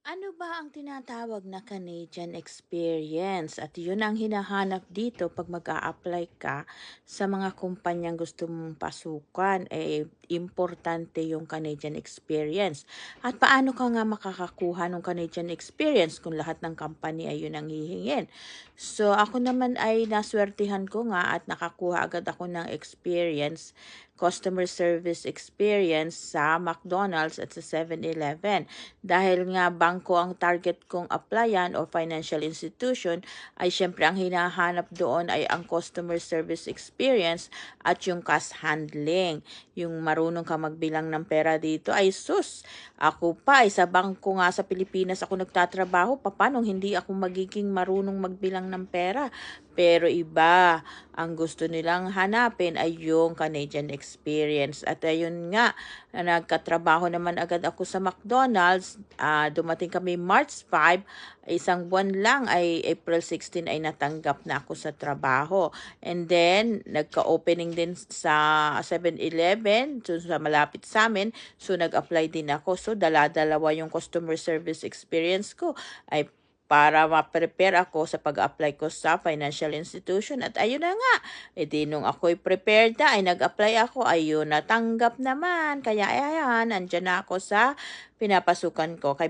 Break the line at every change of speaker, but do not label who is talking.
Ano ba ang tinatawag na Canadian experience? At yun ang hinahanap dito pag mag-a-apply ka sa mga kumpanyang gusto mong pasukan. Importante yung Canadian experience. At paano ka nga makakakuha ng Canadian experience kung lahat ng company ay yun ang hihingin? So ako naman ay naswertihan ko nga at nakakuha agad ako ng experience, customer service experience sa McDonald's at sa 7-Eleven. Dahil nga bangko ang target kong applyan o financial institution, ay syempre ang hinahanap doon ay ang customer service experience at yung cash handling. Yung marunong ka magbilang ng pera dito ay sus. Ako pa ay sa bangko nga sa Pilipinas ako nagtatrabaho, paano hindi ako magiging marunong magbilang ng pera? Pero iba, ang gusto nilang hanapin ay yung Canadian experience. At ayun nga, nagkatrabaho naman agad ako sa McDonald's. Dumating kami March 5, isang buwan lang ay April 16 ay natanggap na ako sa trabaho. And then, nagka-opening din sa 7-Eleven, so sa malapit sa amin. So, nag-apply din ako. So, dala-dalawa yung customer service experience ko ay para ma-prepare ako sa pag-apply ko sa financial institution. At ayun na nga, nung ako'y prepared na, ay nag-apply ako, ayun, natanggap naman. Kaya ayan, andyan na ako sa pinapasukan ko. Kay